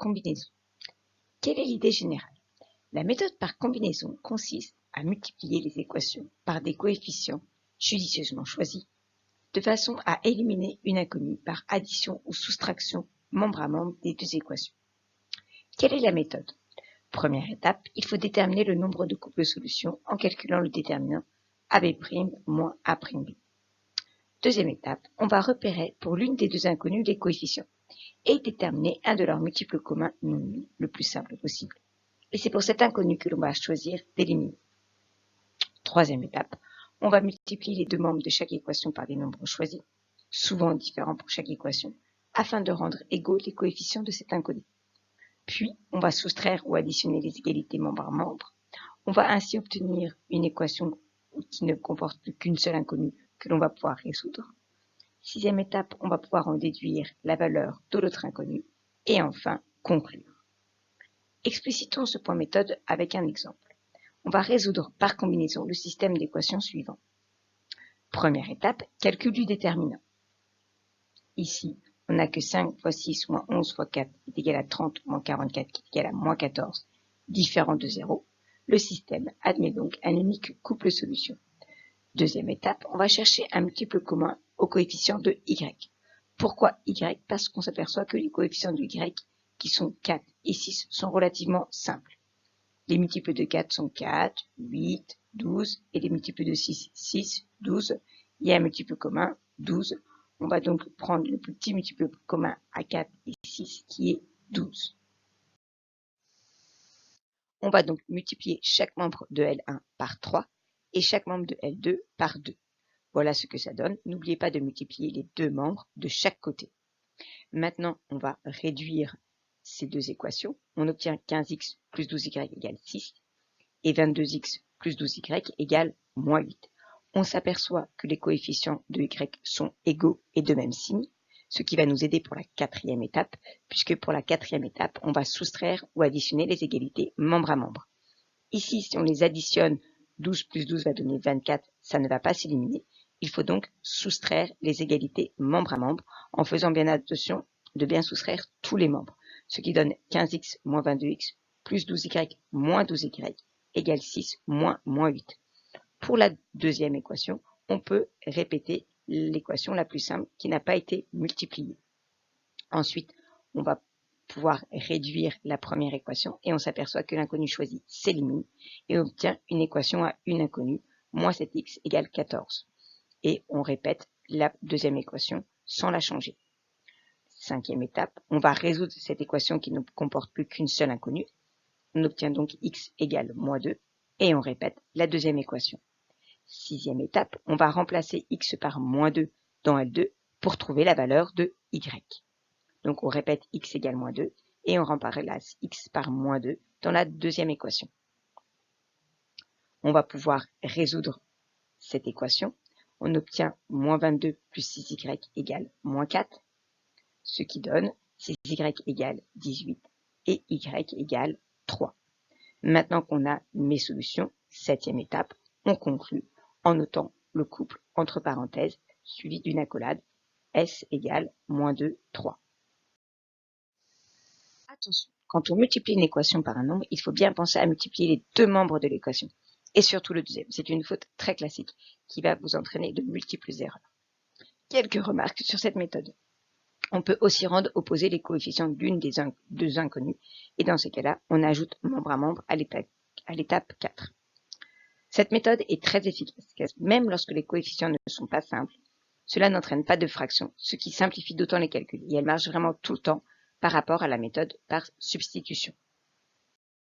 combinaison. Quelle est l'idée générale? La méthode par combinaison consiste à multiplier les équations par des coefficients judicieusement choisis, de façon à éliminer une inconnue par addition ou soustraction membre à membre des deux équations. Quelle est la méthode? Première étape, il faut déterminer le nombre de couples solutions en calculant le déterminant AB' moins A'B. Deuxième étape, on va repérer pour l'une des deux inconnues les coefficients et déterminer un de leurs multiples communs non nuls le plus simple possible. Et c'est pour cet inconnu que l'on va choisir d'éliminer. Troisième étape, on va multiplier les deux membres de chaque équation par des nombres choisis, souvent différents pour chaque équation, afin de rendre égaux les coefficients de cet inconnu. Puis, on va soustraire ou additionner les égalités membre à membre. On va ainsi obtenir une équation qui ne comporte plus qu'une seule inconnue que l'on va pouvoir résoudre. Sixième étape, on va pouvoir en déduire la valeur de l'autre inconnue. Et enfin, conclure. Explicitons ce point méthode avec un exemple. On va résoudre par combinaison le système d'équations suivant. Première étape, calcul du déterminant. Ici, on n'a que 5 fois 6 moins 11 fois 4 est égal à 30 moins 44 qui est égal à moins 14, différent de 0. Le système admet donc un unique couple solution. Deuxième étape, on va chercher un multiple commun au coefficient de y. Pourquoi y? Parce qu'on s'aperçoit que les coefficients de y, qui sont 4 et 6, sont relativement simples. Les multiples de 4 sont 4, 8, 12, et les multiples de 6, 6, 12. Il y a un multiple commun, 12. On va donc prendre le plus petit multiple commun à 4 et 6, qui est 12. On va donc multiplier chaque membre de L1 par 3 et chaque membre de L2 par 2. Voilà ce que ça donne. N'oubliez pas de multiplier les deux membres de chaque côté. Maintenant, on va réduire ces deux équations. On obtient 15x plus 12y égale 6 et 22x plus 12y égale moins 8. On s'aperçoit que les coefficients de y sont égaux et de même signe, ce qui va nous aider pour la quatrième étape, puisque pour la quatrième étape, on va soustraire ou additionner les égalités membre à membre. Ici, si on les additionne, 12 plus 12 va donner 24, ça ne va pas s'éliminer. Il faut donc soustraire les égalités membre à membre en faisant bien attention de bien soustraire tous les membres, ce qui donne 15x moins 22x plus 12y moins 12y égale 6 moins 8. Pour la deuxième équation, on peut répéter l'équation la plus simple qui n'a pas été multipliée. Ensuite, on va pouvoir réduire la première équation et on s'aperçoit que l'inconnu choisi s'élimine et on obtient une équation à une inconnue, moins 7x égale 14. Et on répète la deuxième équation sans la changer. Cinquième étape, on va résoudre cette équation qui ne comporte plus qu'une seule inconnue. On obtient donc x égale moins 2 et on répète la deuxième équation. Sixième étape, on va remplacer x par moins 2 dans L2 pour trouver la valeur de y. Donc on répète x égale moins 2 et on remplace x par moins 2 dans la deuxième équation. On va pouvoir résoudre cette équation. On obtient moins 22 plus 6y égale moins 4, ce qui donne 6y égale 18 et y égale 3. Maintenant qu'on a mes solutions, septième étape, on conclut en notant le couple entre parenthèses suivi d'une accolade S égale moins 2, 3. Attention, quand on multiplie une équation par un nombre, il faut bien penser à multiplier les deux membres de l'équation, et surtout le deuxième. C'est une faute très classique qui va vous entraîner de multiples erreurs. Quelques remarques sur cette méthode. On peut aussi rendre opposés les coefficients d'une des deux inconnues, et dans ce cas-là, on ajoute membre à membre à l'étape 4. Cette méthode est très efficace, même lorsque les coefficients ne sont pas simples. Cela n'entraîne pas de fraction, ce qui simplifie d'autant les calculs, et elle marche vraiment tout le temps par rapport à la méthode par substitution.